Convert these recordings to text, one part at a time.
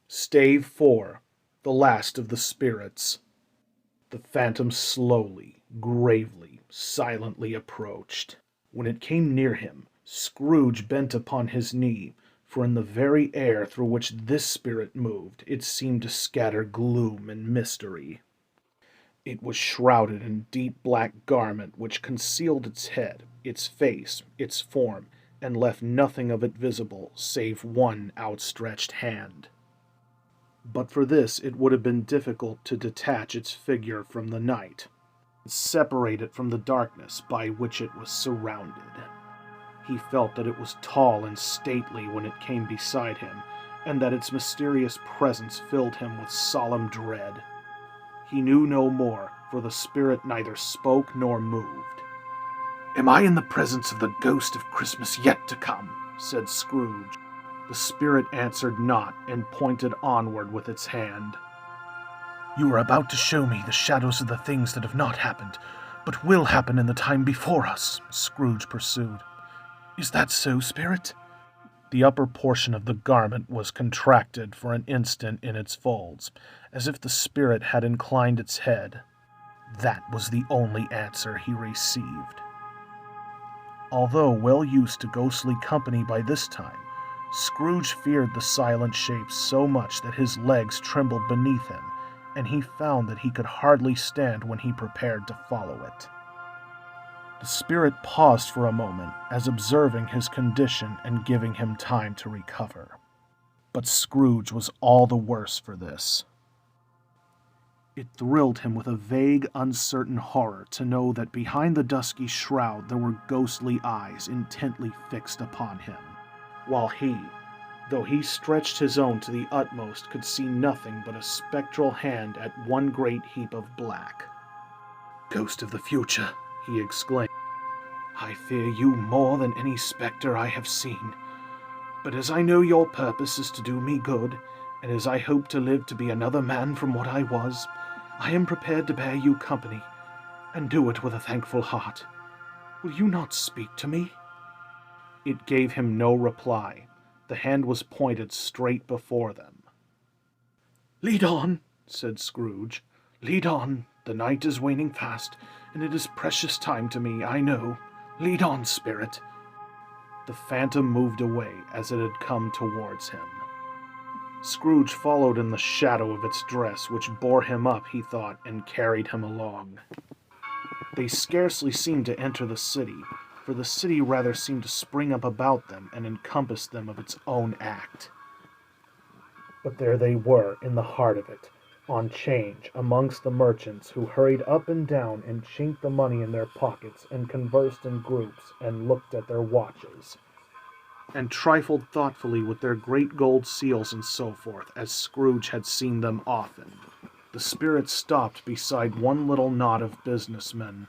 Stave 4. The Last of the Spirits. The phantom slowly, gravely, silently approached. When it came near him, Scrooge bent upon his knee, for in the very air through which this spirit moved, it seemed to scatter gloom and mystery. It was shrouded in deep black garment which concealed its head, its face, its form, and left nothing of it visible save one outstretched hand. But for this it would have been difficult to detach its figure from the night, and separate it from the darkness by which it was surrounded. He felt that it was tall and stately when it came beside him, and that its mysterious presence filled him with solemn dread. He knew no more, for the spirit neither spoke nor moved. "Am I in the presence of the ghost of Christmas yet to come?" said Scrooge. The spirit answered not, and pointed onward with its hand. "You are about to show me the shadows of the things that have not happened, but will happen in the time before us," Scrooge pursued. "Is that so, spirit?" The upper portion of the garment was contracted for an instant in its folds, as if the spirit had inclined its head. That was the only answer he received. Although well used to ghostly company by this time, Scrooge feared the silent shape so much that his legs trembled beneath him, and he found that he could hardly stand when he prepared to follow it. The spirit paused for a moment, as observing his condition and giving him time to recover. But Scrooge was all the worse for this. It thrilled him with a vague, uncertain horror to know that behind the dusky shroud there were ghostly eyes intently fixed upon him, while he, though he stretched his own to the utmost, could see nothing but a spectral hand at one great heap of black. "Ghost of the future," he exclaimed, "I fear you more than any spectre I have seen. But as I know your purpose is to do me good, and as I hope to live to be another man from what I was, I am prepared to bear you company, and do it with a thankful heart. Will you not speak to me?" It gave him no reply. The hand was pointed straight before them. "Lead on," said Scrooge. "Lead on. The night is waning fast, and it is precious time to me, I know. Lead on, spirit." The phantom moved away as it had come towards him. Scrooge followed in the shadow of its dress, which bore him up, he thought, and carried him along. They scarcely seemed to enter the city, for the city rather seemed to spring up about them and encompass them of its own act. But there they were, in the heart of it, on 'change, amongst the merchants, who hurried up and down and chinked the money in their pockets, and conversed in groups, and looked at their watches, and trifled thoughtfully with their great gold seals and so forth, as Scrooge had seen them often. The spirit stopped beside one little knot of businessmen.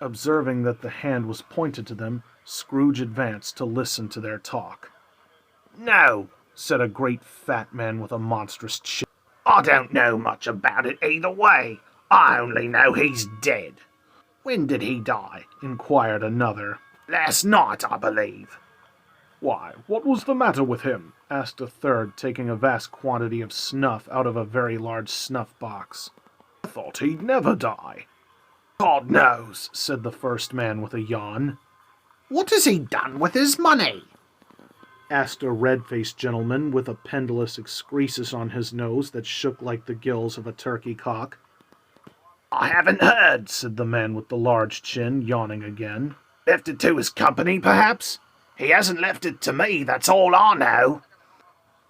Observing that the hand was pointed to them, Scrooge advanced to listen to their talk. "No," said a great fat man with a monstrous chin. "I don't know much about it either way. I only know he's dead." "When did he die?" inquired another. "Last night, I believe." "Why, what was the matter with him?" asked a third, taking a vast quantity of snuff out of a very large snuff-box. "I thought he'd never die." "God knows," said the first man with a yawn. "What has he done with his money?" asked a red-faced gentleman with a pendulous excrescence on his nose that shook like the gills of a turkey-cock. "I haven't heard," said the man with the large chin, yawning again. "Left it to his company, perhaps? He hasn't left it to me, that's all I know."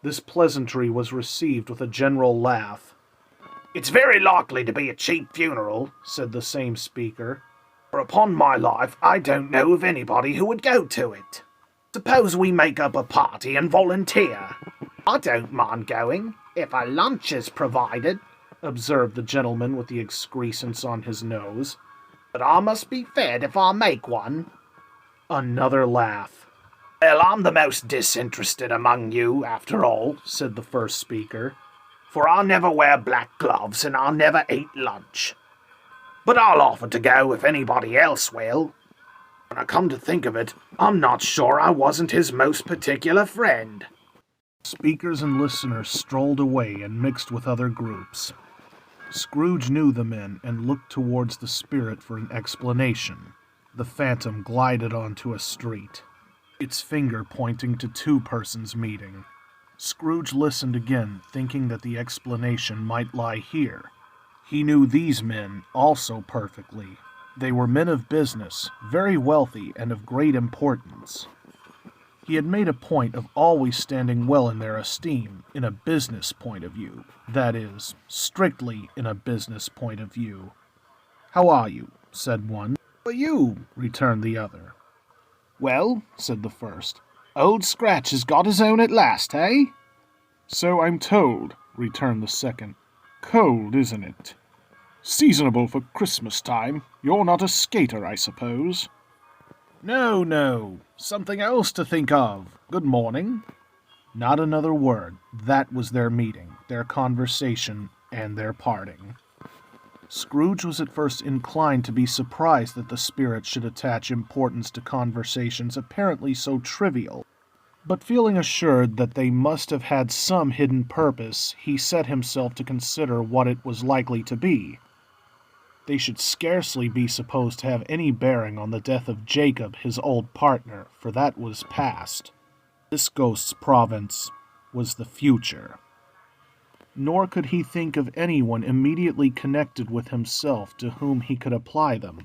This pleasantry was received with a general laugh. "It's very likely to be a cheap funeral," said the same speaker. "for upon my life I don't know of anybody who would go to it. Suppose we make up a party and volunteer. I don't mind going, if a lunch is provided," observed the gentleman with the excrescence on his nose. "but I must be fed if I make one." Another laugh. "Well, I'm the most disinterested among you, after all," said the first speaker, "for I never wear black gloves and I never eat lunch. But I'll offer to go if anybody else will. When I come to think of it, I'm not sure I wasn't his most particular friend." Speakers and listeners strolled away and mixed with other groups. Scrooge knew the men and looked towards the spirit for an explanation. The phantom glided onto a street, its finger pointing to two persons meeting. Scrooge listened again, thinking that the explanation might lie here. He knew these men also perfectly. They were men of business, very wealthy and of great importance. He had made a point of always standing well in their esteem, in a business point of view. That is, strictly in a business point of view. "How are you?" said one. "How are you?" returned the other. "Well," said the first, "Old Scratch has got his own at last, eh?" "So I'm told," returned the second. "Cold, isn't it? Seasonable for Christmas time. You're not a skater, I suppose?" "No, no. Something else to think of. Good morning." Not another word. That was their meeting, their conversation, and their parting. Scrooge was at first inclined to be surprised that the spirit should attach importance to conversations apparently so trivial. But feeling assured that they must have had some hidden purpose, he set himself to consider what it was likely to be. They should scarcely be supposed to have any bearing on the death of Jacob, his old partner, for that was past. This ghost's province was the future. Nor could he think of anyone immediately connected with himself to whom he could apply them.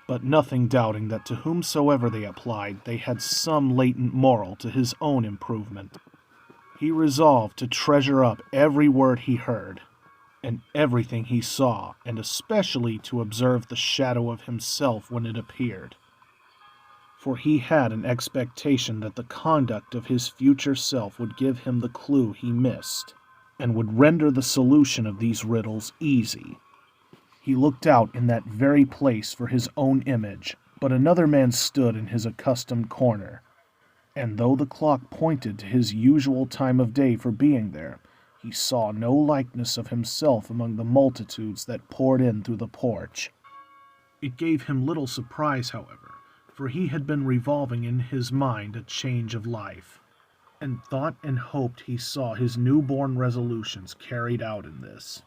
But nothing doubting that to whomsoever they applied, they had some latent moral to his own improvement. He resolved to treasure up every word he heard, and everything he saw, and especially to observe the shadow of himself when it appeared. For he had an expectation that the conduct of his future self would give him the clue he missed, and would render the solution of these riddles easy. He looked out in that very place for his own image, but another man stood in his accustomed corner, and though the clock pointed to his usual time of day for being there, he saw no likeness of himself among the multitudes that poured in through the porch. It gave him little surprise, however, for he had been revolving in his mind a change of life, and thought and hoped he saw his newborn resolutions carried out in this.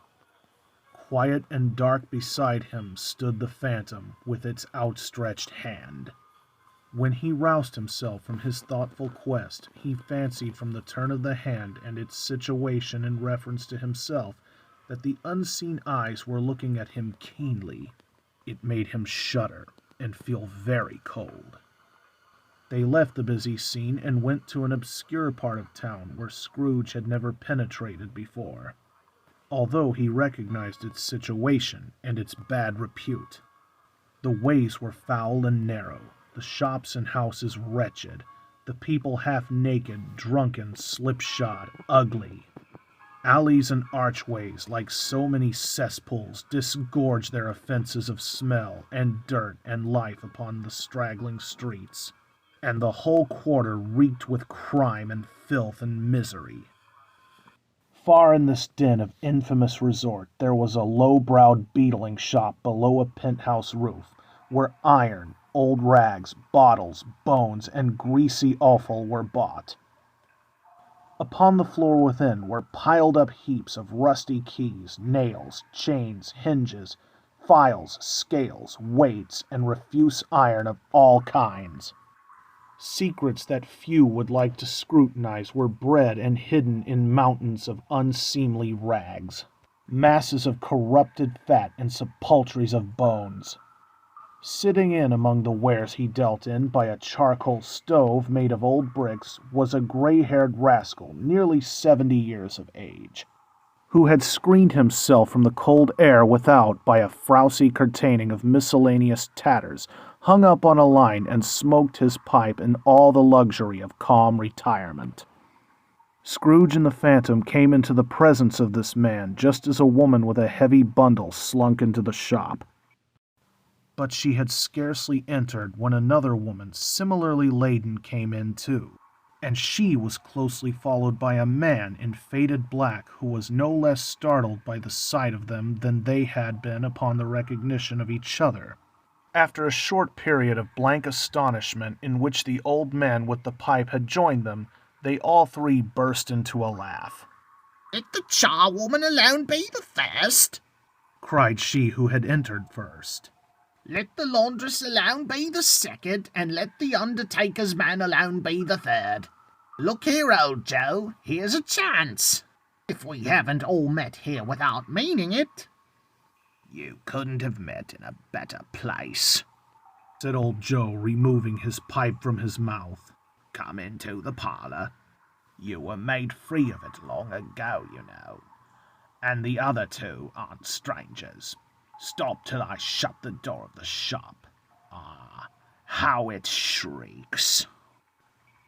Quiet and dark beside him stood the phantom with its outstretched hand. When he roused himself from his thoughtful quest, he fancied from the turn of the hand and its situation in reference to himself that the unseen eyes were looking at him keenly. It made him shudder and feel very cold. They left the busy scene and went to an obscure part of town where Scrooge had never penetrated before, although he recognized its situation and its bad repute. The ways were foul and narrow, the shops and houses wretched, the people half naked, drunken, slipshod, ugly. Alleys and archways, like so many cesspools, disgorged their offenses of smell and dirt and life upon the straggling streets, and the whole quarter reeked with crime and filth and misery. Far in this den of infamous resort there was a low-browed beetling shop below a penthouse roof, where iron, old rags, bottles, bones, and greasy offal were bought. Upon the floor within were piled up heaps of rusty keys, nails, chains, hinges, files, scales, weights, and refuse iron of all kinds. Secrets that few would like to scrutinize were bred and hidden in mountains of unseemly rags, masses of corrupted fat and sepulchres of bones. Sitting in among the wares he dealt in by a charcoal stove made of old bricks was a gray-haired rascal nearly 70 years of age, who had screened himself from the cold air without by a frowsy curtaining of miscellaneous tatters hung up on a line, and smoked his pipe in all the luxury of calm retirement. Scrooge and the Phantom came into the presence of this man just as a woman with a heavy bundle slunk into the shop. But she had scarcely entered when another woman similarly laden came in too, and she was closely followed by a man in faded black who was no less startled by the sight of them than they had been upon the recognition of each other. After a short period of blank astonishment in which the old man with the pipe had joined them, They all three burst into a laugh. "Let the charwoman alone be the first," cried she who had entered first. "Let the laundress alone be the second, and let the undertaker's man alone be the third. Look here, old Joe, here's a chance. If we haven't all met here without meaning it." "You couldn't have met in a better place," said old Joe, removing his pipe from his mouth. "Come into the parlour. You were made free of it long ago, you know. And the other two aren't strangers. Stop till I shut the door of the shop. Ah, how it shrieks!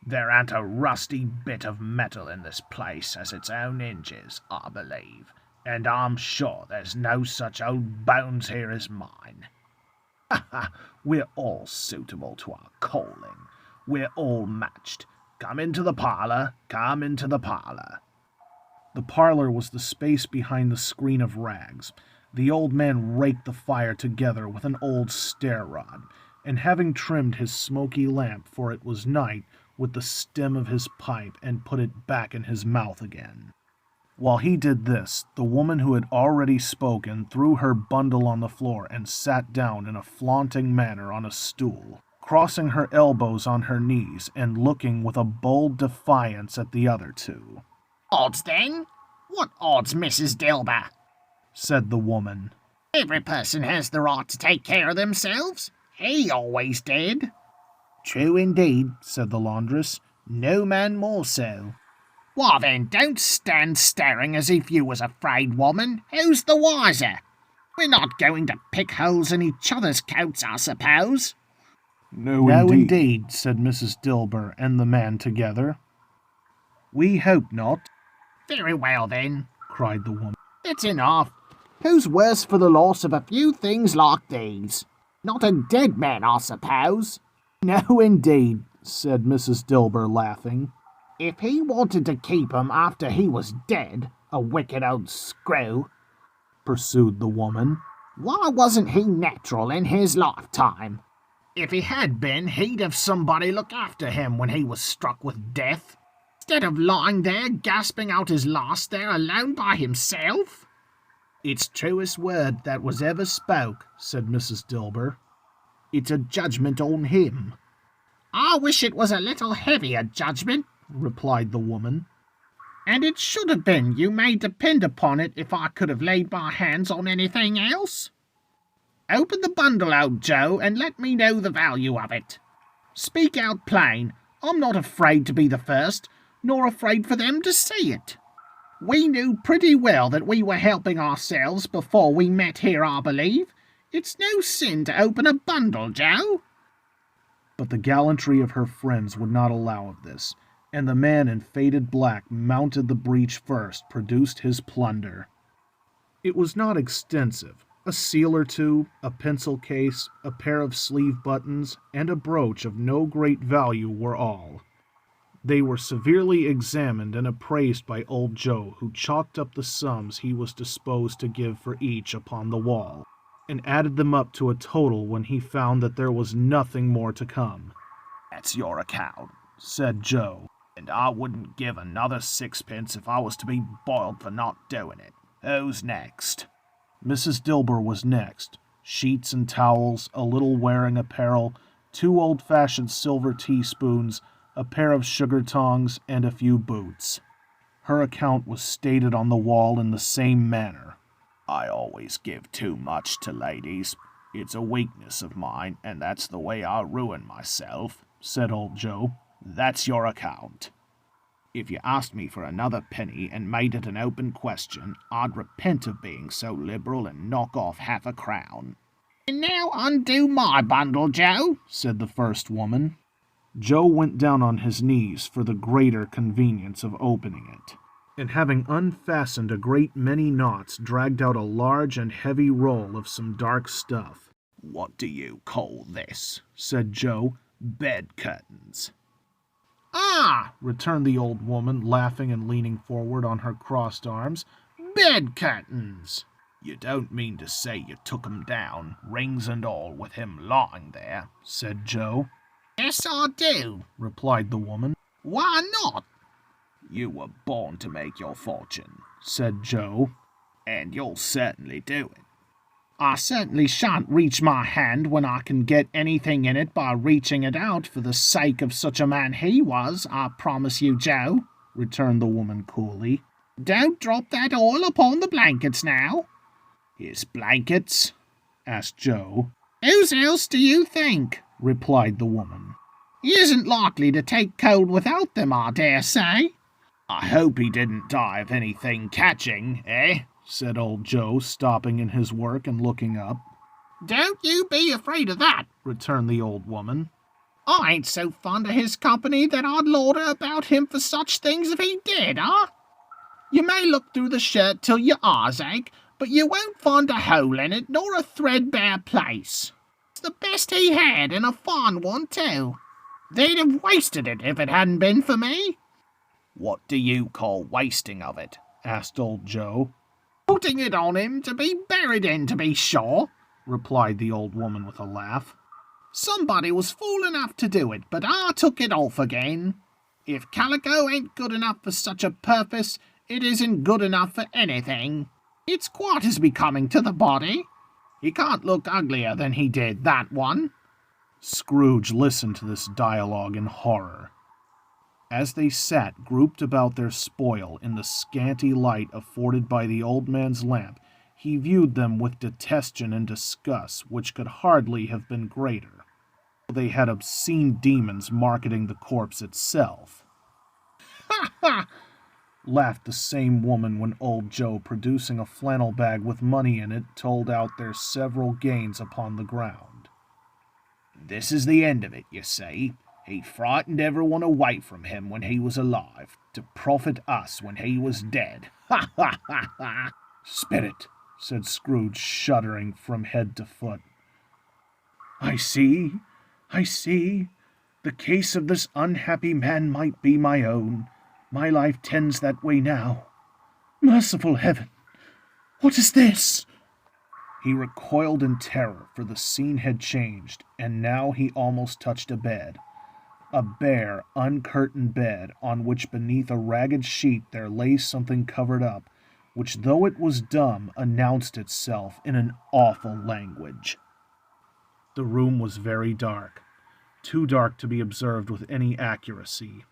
There ain't a rusty bit of metal in this place as its own hinges, I believe, and I'm sure there's no such old bones here as mine. Ha ha! We're all suitable to our calling. We're all matched. Come into the parlour, come into the parlour." The parlour was the space behind the screen of rags. The old man raked the fire together with an old stair-rod, and having trimmed his smoky lamp, for it was night, with the stem of his pipe, and put it back in his mouth again. While he did this, the woman who had already spoken threw her bundle on the floor and sat down in a flaunting manner on a stool, crossing her elbows on her knees and looking with a bold defiance at the other two. "Odds, then? What odds, Mrs. Dilber?" said the woman. "Every person has the right to take care of themselves. He always did." "True indeed," said the laundress. "No man more so." "Why then, don't stand staring as if you was afraid, woman. Who's the wiser? We're not going to pick holes in each other's coats, I suppose." No, indeed, said Mrs. Dilber and the man together. "We hope not." "Very well, then," cried the woman. "It's enough. Who's worse for the loss of a few things like these? Not a dead man, I suppose." "No, indeed," said Mrs. Dilber, laughing. "If he wanted to keep 'em after he was dead, a wicked old screw," pursued the woman, "why wasn't he natural in his lifetime? If he had been, he'd have somebody look after him when he was struck with death, instead of lying there gasping out his last there alone by himself." "It's truest word that was ever spoke," said Mrs. Dilber. "It's a judgment on him." "I wish it was a little heavier judgment," replied the woman. "And it should have been, you may depend upon it, if I could have laid my hands on anything else. Open the bundle, old Joe, and let me know the value of it. Speak out plain. I'm not afraid to be the first, nor afraid for them to see it. We knew pretty well that we were helping ourselves before we met here, I believe. It's no sin to open a bundle, Joe." But the gallantry of her friends would not allow of this, and the man in faded black mounted the breach first, produced his plunder. It was not extensive. A seal or two, a pencil case, a pair of sleeve buttons, and a brooch of no great value were all. They were severely examined and appraised by old Joe, who chalked up the sums he was disposed to give for each upon the wall, and added them up to a total when he found that there was nothing more to come. "That's your account," said Joe, "and I wouldn't give another sixpence if I was to be boiled for not doing it. Who's next?" Mrs. Dilber was next. Sheets and towels, a little wearing apparel, 2 old-fashioned silver teaspoons, a pair of sugar tongs, and a few boots. Her account was stated on the wall in the same manner. "I always give too much to ladies. It's a weakness of mine, and that's the way I ruin myself," said old Joe. "That's your account. If you asked me for another penny and made it an open question, I'd repent of being so liberal and knock off half a crown." "And now undo my bundle, Joe," said the first woman. Joe went down on his knees for the greater convenience of opening it, and having unfastened a great many knots, dragged out a large and heavy roll of some dark stuff. "What do you call this?" said Joe. "Bed curtains." "Ah!" returned the old woman, laughing and leaning forward on her crossed arms. "Bed curtains!" "You don't mean to say you took 'em down, rings and all, with him lying there?" said Joe. "Yes, I do," replied the woman. "Why not? You were born to make your fortune, said Joe, and you'll certainly do it. I certainly shan't reach my hand when I can get anything in it by reaching it out for the sake of such a man he was, I promise you, Joe, returned the woman coolly. Don't drop that oil upon the blankets now. His blankets? Asked Joe. Whose else do you think? Replied the woman. He isn't likely to take cold without them, I dare say. I hope he didn't die of anything catching, eh? Said old Joe, stopping in his work and looking up. Don't you be afraid of that, returned the old woman. I ain't so fond of his company that I'd lauder about him for such things if he did, huh? You may look through the shirt till your eyes ache, but you won't find a hole in it nor a threadbare place. It's the best he had, and a fine one too. They'd have wasted it if it hadn't been for me. What do you call wasting of it? Asked old Joe. Putting it on him to be buried in, to be sure, replied the old woman with a laugh. Somebody was fool enough to do it, but I took it off again. If calico ain't good enough for such a purpose, it isn't good enough for anything. It's quite as becoming to the body. He can't look uglier than he did, that one. Scrooge listened to this dialogue in horror. As they sat grouped about their spoil in the scanty light afforded by the old man's lamp, he viewed them with detestation and disgust which could hardly have been greater. They had obscene demons marketing the corpse itself. Ha ha! Laughed the same woman when old Joe, producing a flannel bag with money in it, told out their several gains upon the ground. This is the end of it, you see. He frightened everyone away from him when he was alive, to profit us when he was dead. Ha ha ha ha! Spirit, said Scrooge, shuddering from head to foot. I see. The case of this unhappy man might be my own. My life tends that way now. Merciful heaven! What is this? He recoiled in terror, for the scene had changed, and now he almost touched a bed. A bare, uncurtained bed, on which beneath a ragged sheet there lay something covered up, which, though it was dumb, announced itself in an awful language. The room was very dark, too dark to be observed with any accuracy.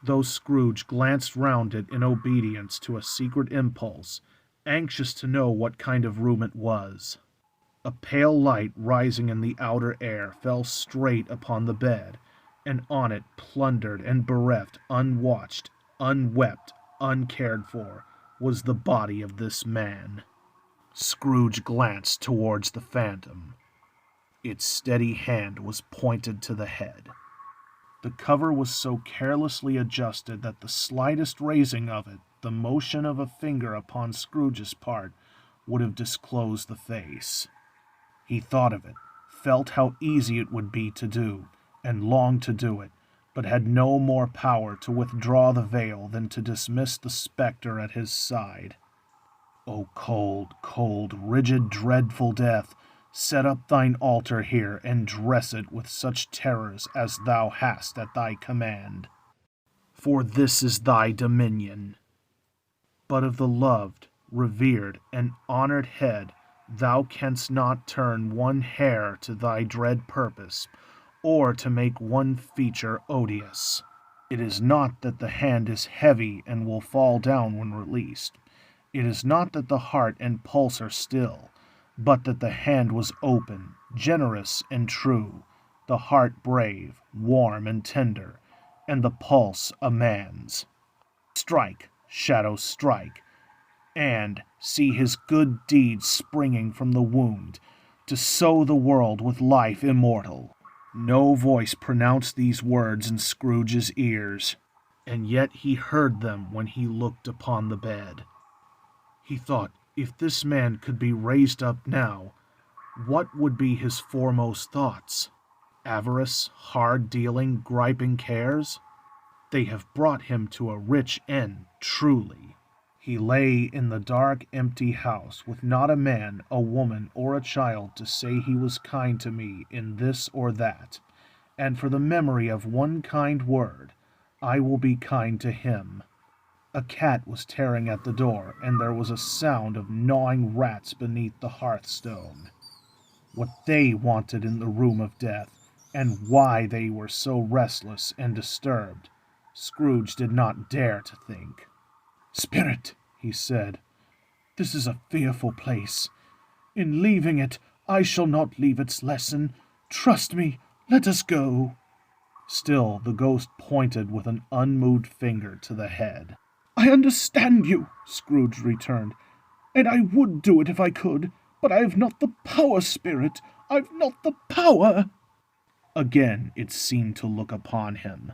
Though Scrooge glanced round it in obedience to a secret impulse, anxious to know what kind of room it was. A pale light rising in the outer air fell straight upon the bed, and on it, plundered and bereft, unwatched, unwept, uncared for, was the body of this man. Scrooge glanced towards the phantom. Its steady hand was pointed to the head. The cover was so carelessly adjusted that the slightest raising of it, the motion of a finger upon Scrooge's part, would have disclosed the face. He thought of it, felt how easy it would be to do, and longed to do it, but had no more power to withdraw the veil than to dismiss the spectre at his side. O cold, cold, rigid, dreadful death, set up thine altar here, and dress it with such terrors as thou hast at thy command. For this is thy dominion. But of the loved, revered, and honored head thou canst not turn one hair to thy dread purpose, or to make one feature odious. It is not that the hand is heavy and will fall down when released. It is not that the heart and pulse are still, but that the hand was open, generous and true, the heart brave, warm and tender, and the pulse a man's. Strike, shadow, strike, and see his good deeds springing from the wound, to sow the world with life immortal. No voice pronounced these words in Scrooge's ears, and yet he heard them when he looked upon the bed. He thought, if this man could be raised up now, what would be his foremost thoughts? Avarice, hard-dealing, griping cares? They have brought him to a rich end, truly. He lay in the dark, empty house, with not a man, a woman, or a child to say he was kind to me in this or that, and for the memory of one kind word, I will be kind to him. A cat was tearing at the door, and there was a sound of gnawing rats beneath the hearthstone. What they wanted in the room of death, and why they were so restless and disturbed, Scrooge did not dare to think. "Spirit," he said, "this is a fearful place. In leaving it, I shall not leave its lesson. Trust me, let us go." Still the ghost pointed with an unmoved finger to the head. "I understand you," Scrooge returned, "and I would do it if I could, but I have not the power, Spirit. I've not the power." Again it seemed to look upon him.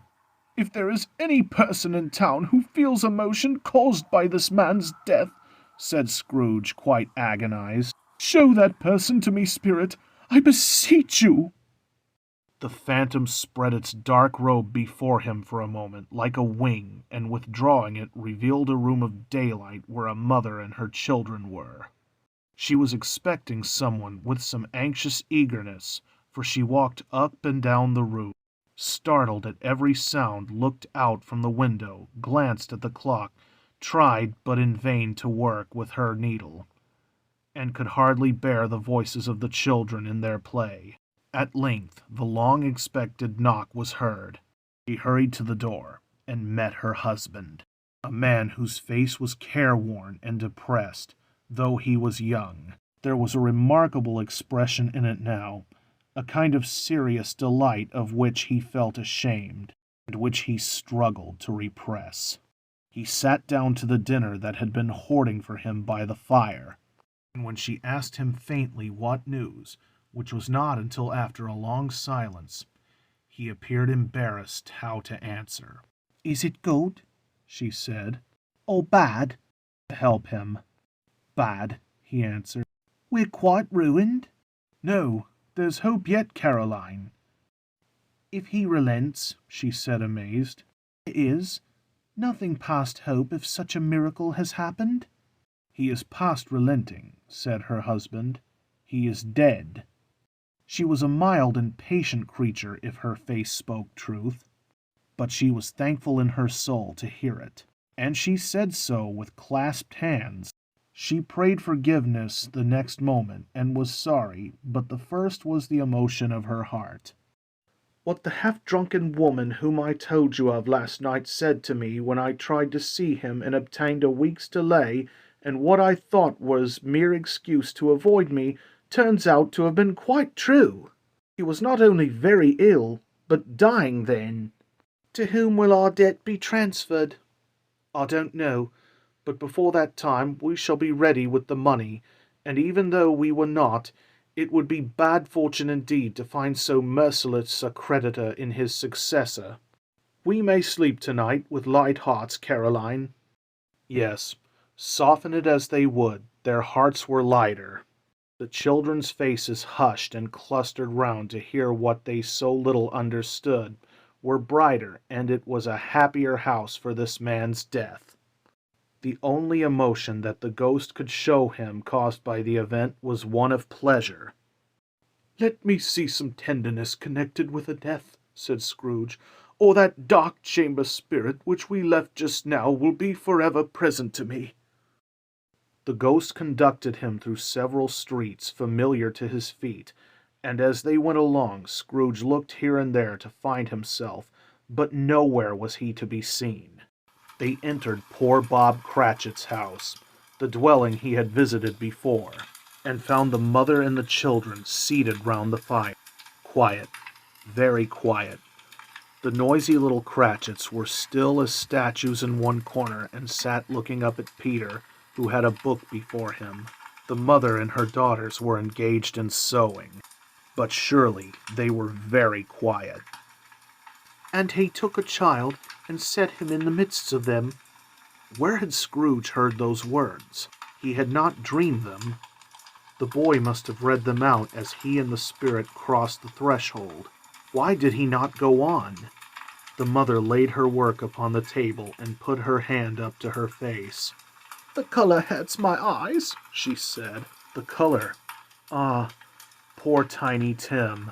"If there is any person in town who feels emotion caused by this man's death," said Scrooge, quite agonized, "show that person to me, Spirit. I beseech you." The phantom spread its dark robe before him for a moment, like a wing, and withdrawing it, revealed a room of daylight where a mother and her children were. She was expecting someone with some anxious eagerness, for she walked up and down the room, startled at every sound, looked out from the window, glanced at the clock, tried but in vain to work with her needle, and could hardly bear the voices of the children in their play. At length the long-expected knock was heard. She hurried to the door, and met her husband, a man whose face was careworn and depressed, though he was young. There was a remarkable expression in it now, a kind of serious delight of which he felt ashamed, and which he struggled to repress. He sat down to the dinner that had been hoarding for him by the fire, and when she asked him faintly what news, which was not until after a long silence, he appeared embarrassed how to answer. "Is it good," she said, "or bad?" To help him. "Bad," he answered. "We're quite ruined?" "No, there's hope yet, Caroline." "If he relents," she said, amazed. "There is nothing past hope if such a miracle has happened." "He is past relenting," said her husband. "He is dead." She was a mild and patient creature if her face spoke truth, but she was thankful in her soul to hear it, and she said so with clasped hands. She prayed forgiveness the next moment, and was sorry, but the first was the emotion of her heart. "What the half-drunken woman whom I told you of last night said to me when I tried to see him and obtained a week's delay, and what I thought was mere excuse to avoid me, turns out to have been quite true. He was not only very ill, but dying then." "To whom will our debt be transferred?" "I don't know, but before that time we shall be ready with the money, and even though we were not, it would be bad fortune indeed to find so merciless a creditor in his successor. We may sleep tonight with light hearts, Caroline." Yes, soften it as they would, their hearts were lighter. The children's faces, hushed and clustered round to hear what they so little understood, were brighter, and it was a happier house for this man's death. The only emotion that the ghost could show him caused by the event was one of pleasure. "Let me see some tenderness connected with a death," said Scrooge, "or that dark chamber spirit which we left just now will be forever present to me." The ghost conducted him through several streets familiar to his feet, and as they went along, Scrooge looked here and there to find himself, but nowhere was he to be seen. They entered poor Bob Cratchit's house, the dwelling he had visited before, and found the mother and the children seated round the fire, quiet, very quiet. The noisy little Cratchits were still as statues in one corner, and sat looking up at Peter, who had a book before him. The mother and her daughters were engaged in sewing, but surely they were very quiet. "And he took a child and set him in the midst of them." Where had Scrooge heard those words? He had not dreamed them. The boy must have read them out as he and the spirit crossed the threshold. Why did he not go on? The mother laid her work upon the table and put her hand up to her face. "The color hurts my eyes," she said. "The color? Ah, poor Tiny Tim."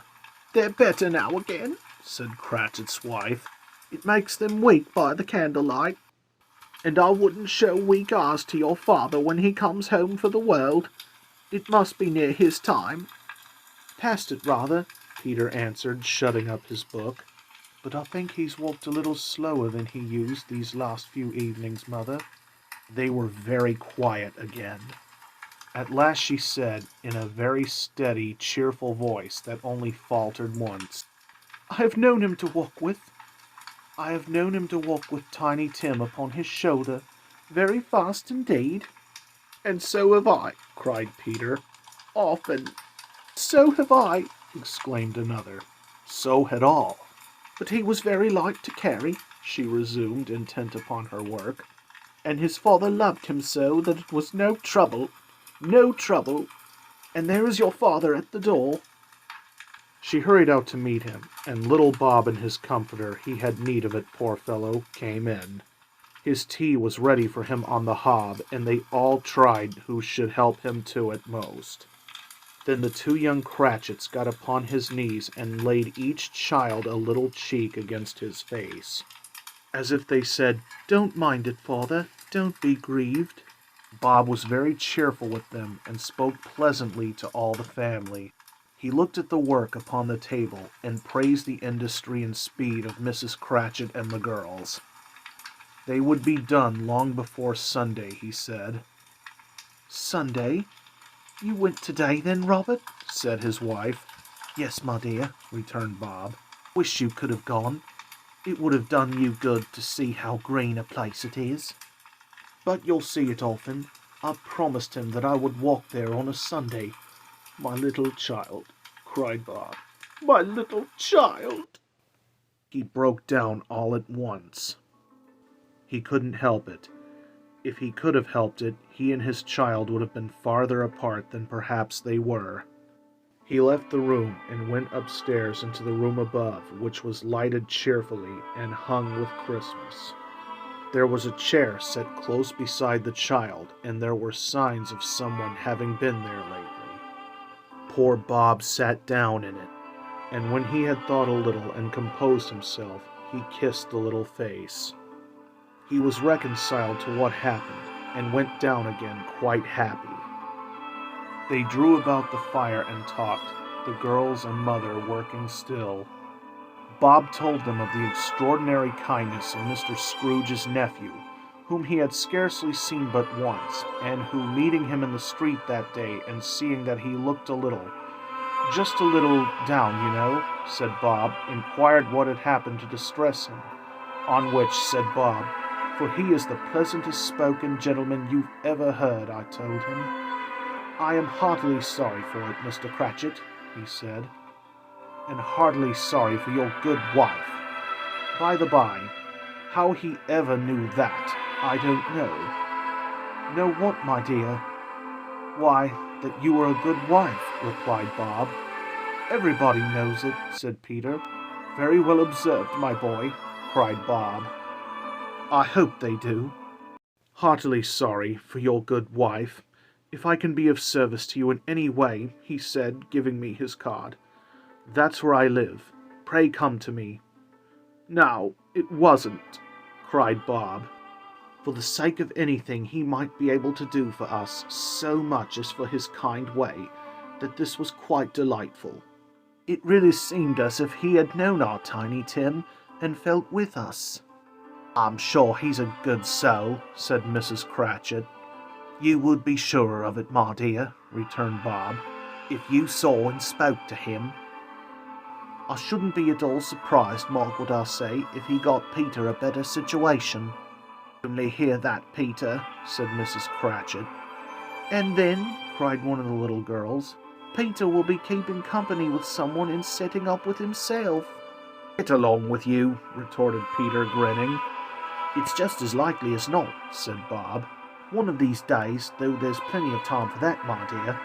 "They're better now again," said Cratchit's wife. "It makes them weak by the candlelight." And I wouldn't show weak eyes to your father when he comes home for the world. It must be near his time." "Past it, rather," Peter answered, shutting up his book. "But I think he's walked a little slower than he used these last few evenings, Mother." They were very quiet again. At last she said, in a very steady, cheerful voice that only faltered once, "I have known him to walk with. I have known him to walk with Tiny Tim upon his shoulder, very fast indeed." "And so have I," cried Peter. "Often." "So have I," exclaimed another. So had all. "But he was very light to carry," she resumed, intent upon her work. "And his father loved him so that it was no trouble. No trouble. And there is your father at the door." She hurried out to meet him, and little Bob and his comforter, he had need of it, poor fellow, came in. His tea was ready for him on the hob, and they all tried who should help him to it most. Then the two young Cratchits got upon his knees and laid each child a little cheek against his face, as if they said, "Don't mind it, father, don't be grieved." Bob was very cheerful with them, and spoke pleasantly to all the family. He looked at the work upon the table, and praised the industry and speed of Mrs. Cratchit and the girls. They would be done long before Sunday, he said. "Sunday? You went today then, Robert?" said his wife. "Yes, my dear," returned Bob. "Wish you could have gone. It would have done you good to see how green a place it is." "But you'll see it often. I promised him that I would walk there on a Sunday." "My little child," cried Bob. "My little child!" He broke down all at once. He couldn't help it. If he could have helped it, he and his child would have been farther apart than perhaps they were. He left the room and went upstairs into the room above, which was lighted cheerfully and hung with Christmas. There was a chair set close beside the child, and there were signs of someone having been there lately. Poor Bob sat down in it, and when he had thought a little and composed himself, he kissed the little face. He was reconciled to what happened, and went down again quite happy. They drew about the fire and talked, the girls and mother working still. Bob told them of the extraordinary kindness of Mr. Scrooge's nephew, whom he had scarcely seen but once, and who, meeting him in the street that day and seeing that he looked just a little down, you know, said Bob, inquired what had happened to distress him. On which, said Bob, "For he is the pleasantest spoken gentleman you've ever heard," I told him. "I am heartily sorry for it, Mr. Cratchit," he said, "and heartily sorry for your good wife. By the by, how he ever knew that, I don't know." "Know what, my dear?" "Why, that you were a good wife," replied Bob. "Everybody knows it," said Peter. "Very well observed, my boy," cried Bob. "I hope they do." "Heartily sorry for your good wife. If I can be of service to you in any way," he said, giving me his card. "That's where I live. Pray come to me." "Now, it wasn't," cried Bob. For the sake of anything he might be able to do for us, so much as for his kind way, that this was quite delightful. It really seemed as if he had known our Tiny Tim, and felt with us. "I'm sure he's a good soul," said Mrs. Cratchit. "You would be surer of it, my dear," returned Bob, "if you saw and spoke to him." "I shouldn't be at all surprised, Mark, would I say, if he got Peter a better situation." "Only hear that, Peter," said Mrs. Cratchit. "And then," cried one of the little girls, "Peter will be keeping company with someone and setting up with himself." "Get along with you," retorted Peter, grinning. "It's just as likely as not," said Bob. "One of these days, though there's plenty of time for that, my dear.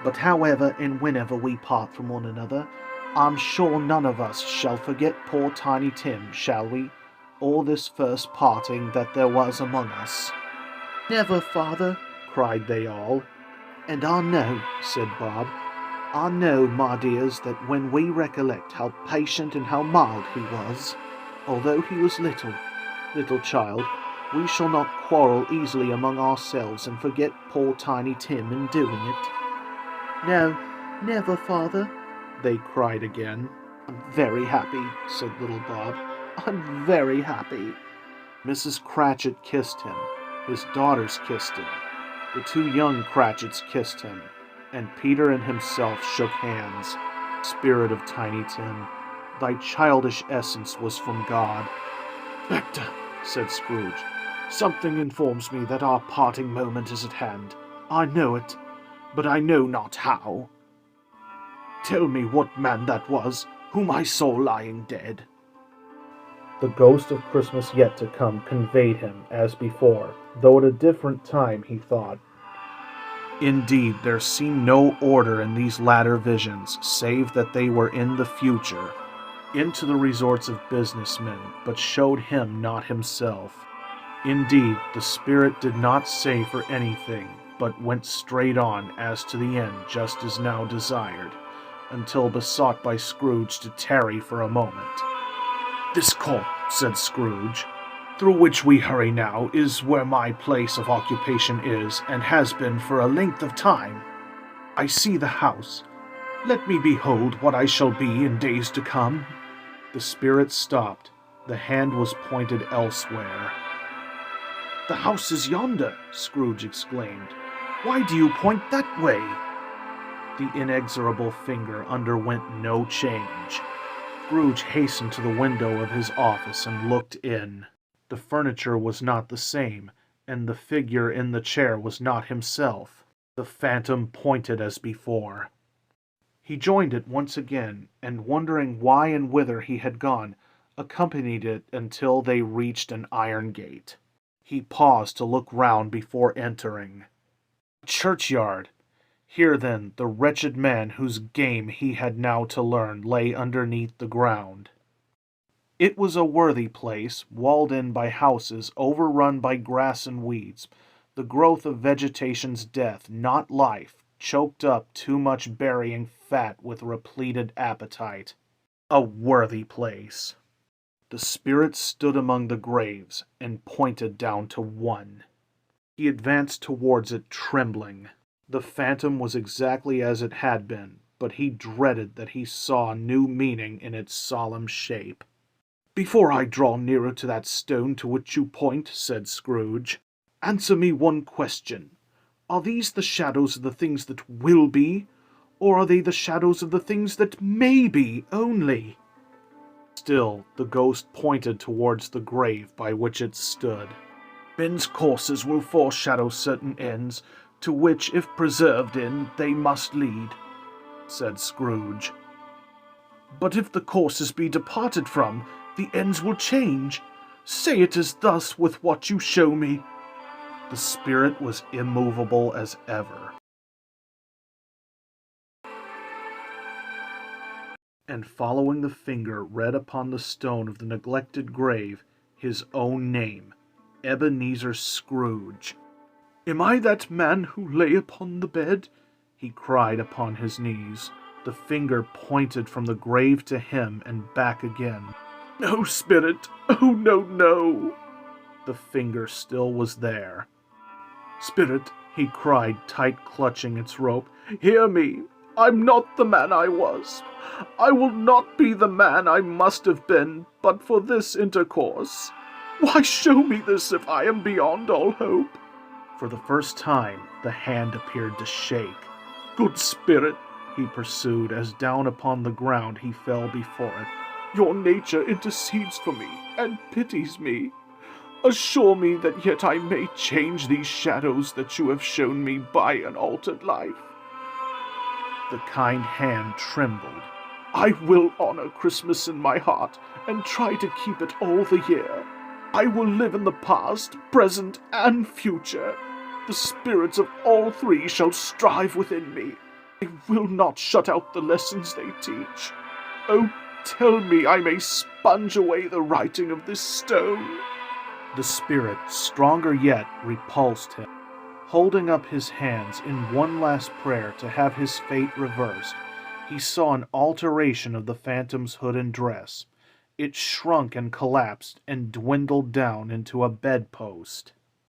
But however and whenever we part from one another, I'm sure none of us shall forget poor Tiny Tim, shall we, or this first parting that there was among us?" "Never, father," cried they all. "And I know," said Bob, "I know, my dears, that when we recollect how patient and how mild he was, although he was little child, We shall not quarrel easily among ourselves and forget poor Tiny Tim in doing it." "No, never, father," they cried again. "I'm very happy," said little Bob. "I'm very happy." Mrs. Cratchit kissed him. His daughters kissed him. The two young Cratchits kissed him. And Peter and himself shook hands. "Spirit of Tiny Tim, thy childish essence was from God." "Spectre," said Scrooge, "something informs me that our parting moment is at hand. I know it, but I know not how. Tell me what man that was whom I saw lying dead." The ghost of Christmas yet to come conveyed him, as before, though at a different time, he thought. Indeed, there seemed no order in these latter visions, save that they were in the future, into the resorts of businessmen, but showed him not himself. Indeed, the spirit did not say for anything, but went straight on as to the end, just as now desired, until besought by Scrooge to tarry for a moment. "This court," said Scrooge, "through which we hurry now, is where my place of occupation is, and has been for a length of time. I see the house. Let me behold what I shall be in days to come." The spirit stopped. The hand was pointed elsewhere. "The house is yonder," Scrooge exclaimed. "Why do you point that way?" The inexorable finger underwent no change. Scrooge hastened to the window of his office and looked in. The furniture was not the same, and the figure in the chair was not himself. The phantom pointed as before. He joined it once again, and wondering why and whither he had gone, accompanied it until they reached an iron gate. He paused to look round before entering. A churchyard! Here, then, the wretched man whose game he had now to learn lay underneath the ground. It was a worthy place, walled in by houses, overrun by grass and weeds, the growth of vegetation's death, not life, choked up too much burying fat with repleted appetite. A worthy place. The spirit stood among the graves, and pointed down to one. He advanced towards it, trembling. The phantom was exactly as it had been, but he dreaded that he saw new meaning in its solemn shape. "Before I draw nearer to that stone to which you point," said Scrooge, "answer me one question. Are these the shadows of the things that will be, or are they the shadows of the things that may be only?" Still the ghost pointed towards the grave by which it stood. "Men's courses will foreshadow certain ends, to which, if preserved in, they must lead," said Scrooge. "But if the courses be departed from, the ends will change. Say it is thus with what you show me." The spirit was immovable as ever. And following the finger, read upon the stone of the neglected grave his own name, Ebenezer Scrooge. "Am I that man who lay upon the bed?" he cried upon his knees. The finger pointed from the grave to him and back again. "No, spirit! Oh, no, no!" The finger still was there. "Spirit," he cried, tight clutching its rope, "hear me! I'm not the man I was. I will not be the man I must have been but for this intercourse. Why show me this if I am beyond all hope?" For the first time the hand appeared to shake. "Good spirit," he pursued, as down upon the ground he fell before it, "your nature intercedes for me and pities me. Assure me that yet I may change these shadows that you have shown me by an altered life." The kind hand trembled. "I will honor Christmas in my heart and try to keep it all the year. I will live in the past, present, and future. The spirits of all three shall strive within me. I will not shut out the lessons they teach. Oh, tell me I may sponge away the writing of this stone." The spirit, stronger yet, repulsed him. Holding up his hands in one last prayer to have his fate reversed, he saw an alteration of the phantom's hood and dress. It shrunk and collapsed and dwindled down into a bedpost.